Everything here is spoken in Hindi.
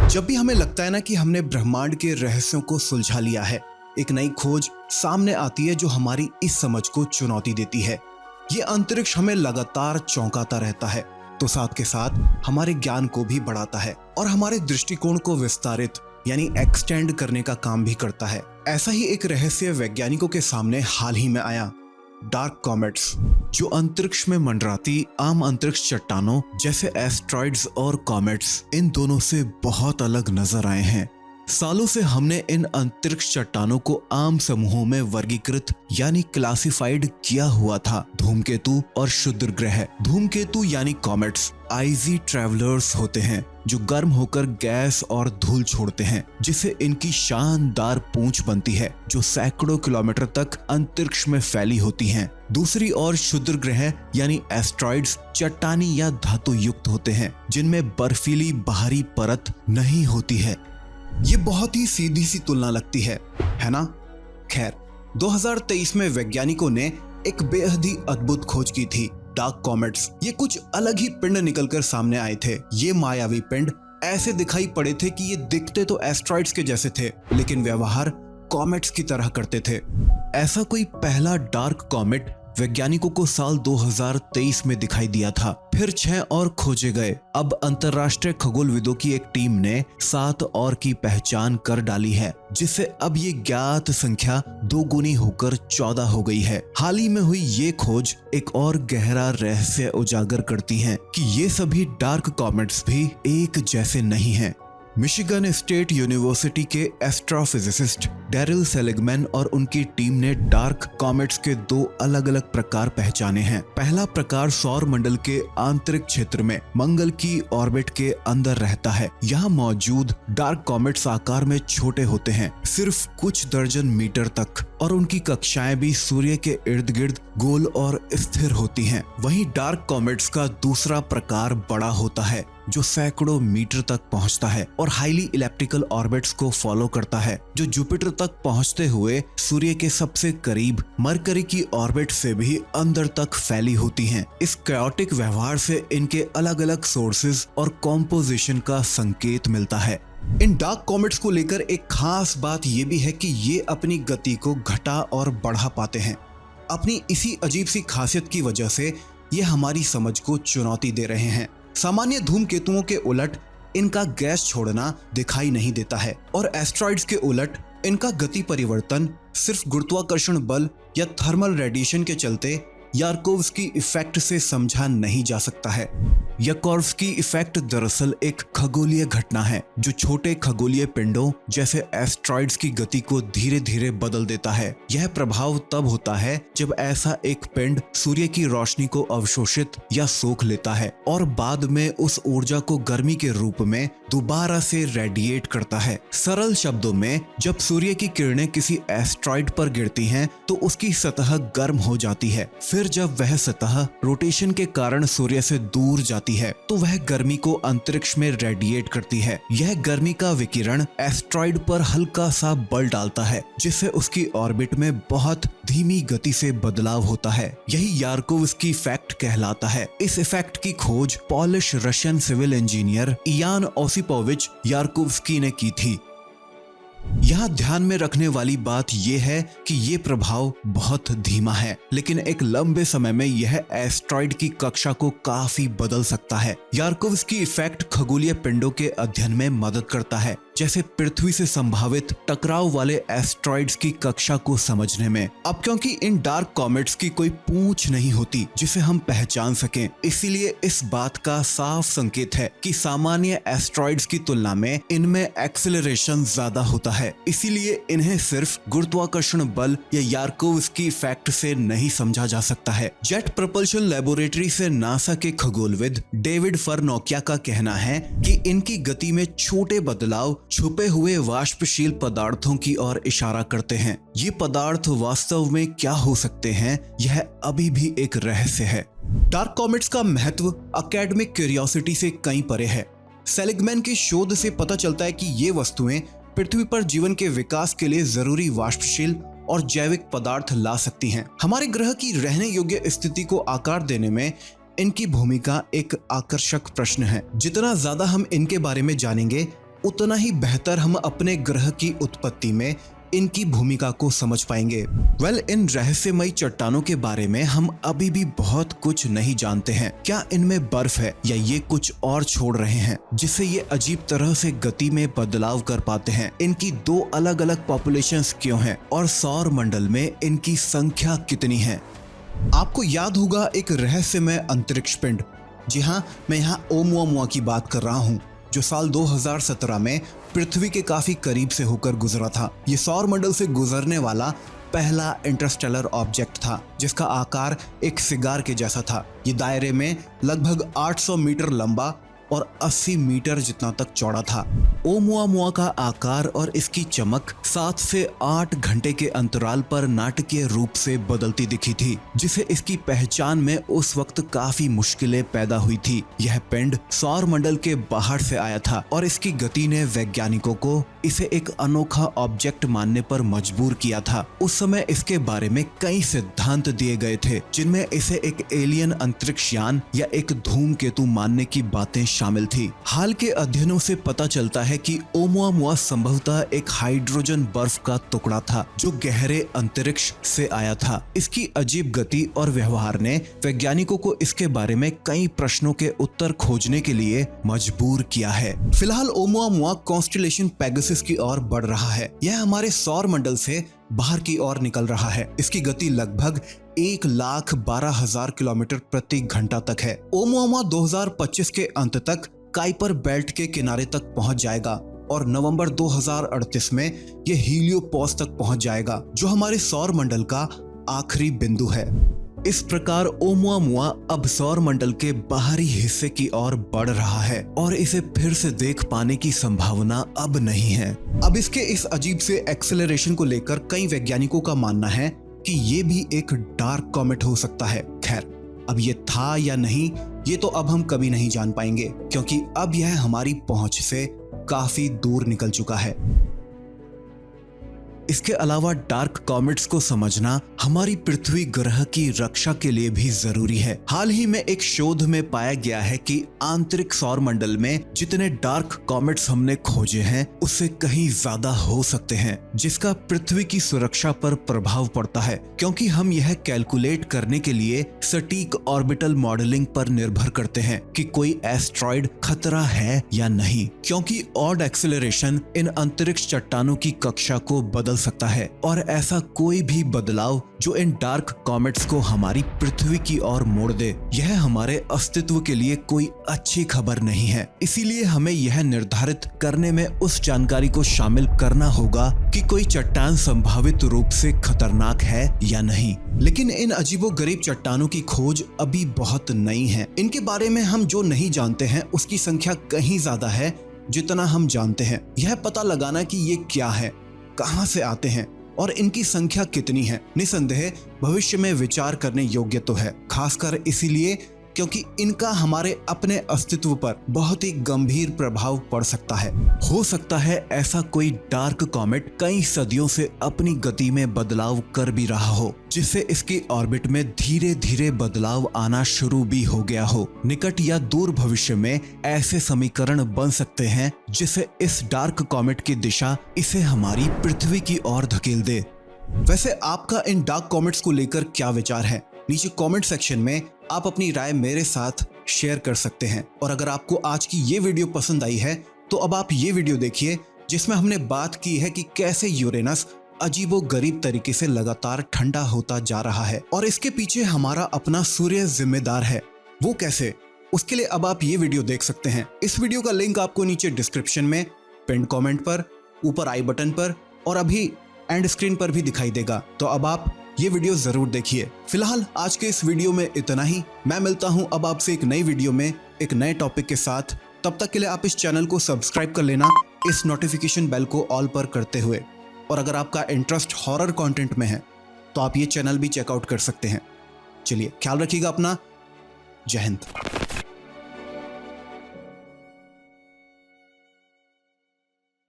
जब भी हमें लगता है ना कि हमने ब्रह्मांड के रहस्यों को सुलझा लिया है, एक नई खोज सामने आती है जो हमारी इस समझ को चुनौती देती है। ये अंतरिक्ष हमें लगातार चौंकाता रहता है, तो साथ के साथ हमारे ज्ञान को भी बढ़ाता है और हमारे दृष्टिकोण को विस्तारित यानी एक्सटेंड करने का काम भी करता है। ऐसा ही एक रहस्य वैज्ञानिकों के सामने हाल ही में आया, डार्क कॉमेट्स, जो अंतरिक्ष में मंडराती आम अंतरिक्ष चट्टानों जैसे एस्ट्रॉइड्स और कॉमेट्स इन दोनों से बहुत अलग नजर आए हैं। सालों से हमने इन अंतरिक्ष चट्टानों को आम समूहों में वर्गीकृत यानी क्लासिफाइड किया हुआ था, धूमकेतु और क्षुद्र ग्रह। धूमकेतु यानी कॉमेट्स आइजी ट्रैवलर्स होते हैं जो गर्म होकर गैस और धूल छोड़ते हैं, जिससे इनकी शानदार पूंछ बनती है जो सैकड़ों किलोमीटर तक अंतरिक्ष में फैली होती हैं। दूसरी ओर क्षुद्र ग्रह यानी एस्ट्रॉइड्स चट्टानी या धातु युक्त होते हैं जिनमें बर्फीली बाहरी परत नहीं होती है। ये बहुत ही सीधी सी तुलना लगती है ना? खैर, 2023 में वैज्ञानिकों ने एक बेहद ही अद्भुत खोज की थी, डार्क कॉमेट्स। ये कुछ अलग ही पिंड निकलकर सामने आए थे। ये मायावी पिंड ऐसे दिखाई पड़े थे कि ये दिखते तो एस्ट्रॉइड्स के जैसे थे, लेकिन व्यवहार कॉमेट्स की तरह करते थे। ऐसा कोई पहला डार्क कॉमेट वैज्ञानिकों को साल 2023 में दिखाई दिया था। फिर 6 और खोजे गए। अब अंतर्राष्ट्रीय खगोलविदों की एक टीम ने 7 और की पहचान कर डाली है, जिससे अब ये ज्ञात संख्या दोगुनी होकर 14 हो गई है। हाल ही में हुई ये खोज एक और गहरा रहस्य उजागर करती है कि ये सभी डार्क कॉमेट्स भी एक जैसे नहीं हैं। मिशिगन स्टेट यूनिवर्सिटी के एस्ट्रोफिजिसिस्ट डैरिल सेलिगमैन और उनकी टीम ने डार्क कॉमेट्स के 2 अलग अलग प्रकार पहचाने हैं। पहला प्रकार सौर मंडल के आंतरिक क्षेत्र में मंगल की ऑर्बिट के अंदर रहता है। यहाँ मौजूद डार्क कॉमेट्स आकार में छोटे होते हैं, सिर्फ कुछ दर्जन मीटर तक, और उनकी कक्षाएं भी सूर्य के इर्द गिर्द गोल और स्थिर होती हैं। वहीं डार्क कॉमेट्स का दूसरा प्रकार बड़ा होता है जो सैकड़ों मीटर तक पहुंचता है और हाईली इलेप्टिकल ऑर्बिट्स को फॉलो करता है, जो जुपिटर तक पहुंचते हुए सूर्य के सबसे करीब मरकरी की ऑर्बिट से भी अंदर तक फैली होती हैं। इस कैओटिक व्यवहार से इनके अलग अलग सोर्सेज और कॉम्पोजिशन का संकेत मिलता है। इन डार्क कॉमेट्स को लेकर एक खास बात यह भी है कि ये अपनी गति को घटा और बढ़ा पाते हैं। अपनी इसी अजीब सी खासियत की वजह से ये हमारी समझ को चुनौती दे रहे हैं। सामान्य धूमकेतुओं के उलट इनका गैस छोड़ना दिखाई नहीं देता है, और एस्ट्रॉइड्स के उलट इनका गति परिवर्तन सिर्फ गुरुत्वाकर्षण बल या थर्मल रेडिएशन के चलते यारकोव्स्की इफेक्ट से समझा नहीं जा सकता है। यारकोव्स्की इफेक्ट दरअसल एक खगोलीय घटना है जो छोटे खगोलीय पिंडों जैसे एस्ट्रॉइड्स की गति को धीरे धीरे बदल देता है। यह प्रभाव तब होता है जब ऐसा एक पिंड सूर्य की रोशनी को अवशोषित या सोख लेता है और बाद में उस ऊर्जा को गर्मी के रूप में दोबारा से रेडिएट करता है। सरल शब्दों में, जब सूर्य की किरणें किसी एस्ट्रॉइड पर गिरती हैं तो उसकी सतह गर्म हो जाती है। फिर जब वह सतह रोटेशन के कारण सूर्य से दूर जाती है तो वह गर्मी को अंतरिक्ष में रेडिएट करती है। यह गर्मी का विकिरण एस्ट्रॉइड पर हल्का सा बल डालता है, जिससे उसकी ऑर्बिट में बहुत धीमी गति से बदलाव होता है। यही यारकोव्स्की इफेक्ट कहलाता है। इस इफेक्ट की खोज Polish Russian civil engineer Ian Osipovich Yarkovsky ने की थी। यहाँ ध्यान में रखने वाली बात यह है कि ये प्रभाव बहुत धीमा है, लेकिन एक लंबे समय में यह एस्ट्रॉइड की कक्षा को काफी बदल सकता है। यारकोव्स्की इफेक्ट खगोलीय पिंडों के अध्ययन में मदद करता है, जैसे पृथ्वी से संभावित टकराव वाले एस्ट्रॉइड्स की कक्षा को समझने में। अब क्योंकि इन डार्क कॉमेट्स की कोई पूंछ नहीं होती जिसे हम पहचान सकें, इसीलिए इस बात का साफ संकेत है कि सामान्य एस्ट्रॉइड्स की तुलना में इनमें एक्सेलरेशन ज्यादा होता है। इसीलिए इन्हें सिर्फ गुरुत्वाकर्षण बल या यारकोव्स्की इफेक्ट से नहीं समझा जा सकता है। जेट प्रपल्शन लेबोरेटरी से नासा के खगोलविद डेविड फरनोकिया का कहना है कि इनकी गति में छोटे बदलाव छुपे हुए वाष्पशील पदार्थों की ओर इशारा करते हैं। ये पदार्थ वास्तव में क्या हो सकते हैं, यह अभी भी एक रहस्य है। डार्क कॉमेट्स का महत्व एकेडमिक क्यूरियोसिटी से कहीं परे है। सेलिगमैन की शोध से पता चलता है कि ये वस्तुएं पृथ्वी पर जीवन के विकास के लिए जरूरी वाष्पशील और जैविक पदार्थ ला सकती हैं। हमारे ग्रह की रहने योग्य स्थिति को आकार देने में इनकी भूमिका एक आकर्षक प्रश्न है। जितना ज्यादा हम इनके बारे में जानेंगे, उतना ही बेहतर हम अपने ग्रह की उत्पत्ति में इनकी भूमिका को समझ पाएंगे। इन रहस्यमयी चट्टानों के बारे में हम अभी भी बहुत कुछ नहीं जानते हैं। क्या इनमें बर्फ है या ये कुछ और छोड़ रहे हैं जिससे ये अजीब तरह से गति में बदलाव कर पाते हैं? इनकी दो अलग अलग पॉपुलेशंस क्यों हैं और सौर मंडल में इनकी संख्या कितनी है? आपको याद होगा एक रहस्यमय अंतरिक्ष पिंड। जी हाँ, मैं यहाँ ओमुआमुआ की बात कर रहा हूँ, जो साल 2017 में पृथ्वी के काफी करीब से होकर गुजरा था। ये सौर मंडल से गुजरने वाला पहला इंटरस्टेलर ऑब्जेक्ट था जिसका आकार एक सिगार के जैसा था। ये दायरे में लगभग 800 मीटर लंबा और 80 मीटर जितना तक चौड़ा था। ओमुआमुआ का आकार और इसकी चमक 7 से 8 घंटे के अंतराल पर नाटकीय रूप से बदलती दिखी थी, जिसे इसकी पहचान में उस वक्त काफी मुश्किलें पैदा हुई थी। यह पिंड सौर मंडल के बाहर से आया था और इसकी गति ने वैज्ञानिकों को इसे एक अनोखा ऑब्जेक्ट मानने पर मजबूर किया था। उस समय इसके बारे में कई सिद्धांत दिए गए थे, जिनमें इसे एक एलियन अंतरिक्ष यान या एक धूमकेतु मानने की बातें शामिल थी। हाल के अध्ययनों से पता चलता है कि ओमुआमुआ संभवतः एक हाइड्रोजन बर्फ का टुकड़ा था जो गहरे अंतरिक्ष से आया था। इसकी अजीब गति और व्यवहार ने वैज्ञानिकों को इसके बारे में कई प्रश्नों के उत्तर खोजने के लिए मजबूर किया है। फिलहाल ओमुआमुआ कॉन्स्टेलेशन पेगासस की ओर बढ़ रहा है। यह हमारे सौर मंडल से बाहर की ओर निकल रहा है। इसकी गति लगभग 1,12,000 किलोमीटर प्रति घंटा तक है। ओमुआमुआ 2025 के अंत तक काइपर बेल्ट के किनारे तक पहुंच जाएगा और नवंबर 2038 में यह हीलियोपोस तक पहुंच जाएगा, जो हमारे सौर मंडल का आखिरी बिंदु है। इस प्रकार ओमुआमुआ अब सौर मंडल के बाहरी हिस्से की ओर बढ़ रहा है और इसे फिर से देख पाने की संभावना अब नहीं है। अब इसके इस अजीब से एक्सेलरेशन को लेकर कई वैज्ञानिकों का मानना है कि ये भी एक डार्क कॉमेट हो सकता है। खैर, अब ये था या नहीं, ये तो अब हम कभी नहीं जान पाएंगे, क्योंकि अब यह हमारी पहुंच से काफी दूर निकल चुका है। इसके अलावा डार्क कॉमेट्स को समझना हमारी पृथ्वी ग्रह की रक्षा के लिए भी जरूरी है। हाल ही में एक शोध में पाया गया है कि आंतरिक सौर मंडल में जितने डार्क कॉमेट्स हमने खोजे हैं उससे कहीं ज्यादा हो सकते हैं, जिसका पृथ्वी की सुरक्षा पर प्रभाव पड़ता है, क्योंकि हम यह कैलकुलेट करने के लिए सटीक ऑर्बिटल मॉडलिंग पर निर्भर करते हैं कि कोई एस्ट्रॉइड खतरा है या नहीं, क्योंकि ऑड एक्सेलरेशन इन अंतरिक्ष चट्टानों की कक्षा को बदल सकता है और ऐसा कोई भी बदलाव जो इन डार्क कॉमेट्स को हमारी पृथ्वी की ओर मोड़ दे, यह हमारे अस्तित्व के लिए कोई अच्छी खबर नहीं है। इसीलिए हमें यह निर्धारित करने में उस जानकारी को शामिल करना होगा कि कोई चट्टान संभावित रूप से खतरनाक है या नहीं। लेकिन इन अजीबोगरीब चट्टानों की खोज अभी बहुत नई है। इनके बारे में हम जो नहीं जानते हैं उसकी संख्या कहीं ज्यादा है जितना हम जानते हैं। यह पता लगाना कि ये क्या है, कहां से आते हैं और इनकी संख्या कितनी है, निसंदेह भविष्य में विचार करने योग्य तो है, खासकर इसीलिए क्योंकि इनका हमारे अपने अस्तित्व पर बहुत ही गंभीर प्रभाव पड़ सकता है। हो सकता है ऐसा कोई डार्क कॉमेट कई सदियों से अपनी गति में बदलाव कर भी रहा हो, जिससे इसकी ऑर्बिट में धीरे धीरे बदलाव आना शुरू भी हो गया हो। निकट या दूर भविष्य में ऐसे समीकरण बन सकते हैं जिससे इस डार्क कॉमेट की दिशा इसे हमारी पृथ्वी की ओर धकेल दे। वैसे आपका इन डार्क कॉमेट्स को लेकर क्या विचार है? नीचे कमेंट सेक्शन में आप अपनी राय मेरे साथ शेयर कर सकते हैं। और अगर आपको आज की ये वीडियो पसंद आई है तो अब आप ये वीडियो देखिए, जिसमें हमने बात की है कि कैसे यूरेनस अजीबोगरीब तरीके से लगातार ठंडा होता जा रहा है और इसके पीछे हमारा अपना सूर्य जिम्मेदार है। वो कैसे, उसके लिए अब आप ये वीडियो देख सकते हैं। इस वीडियो का लिंक आपको नीचे डिस्क्रिप्शन में, पिन कमेंट पर, ऊपर आई बटन पर और अभी एंड स्क्रीन पर भी दिखाई देगा। तो अब आप ये वीडियो जरूर देखिए। फिलहाल आज के इस वीडियो में इतना ही। मैं मिलता हूं अब आपसे एक नई वीडियो में एक नए टॉपिक के साथ। तब तक के लिए आप इस चैनल को सब्सक्राइब कर लेना, इस नोटिफिकेशन बेल को ऑल पर करते हुए। और अगर आपका इंटरेस्ट हॉरर कंटेंट में है तो आप ये चैनल भी चेकआउट कर सकते हैं। चलिए, ख्याल रखिएगा अपना। जय हिंद।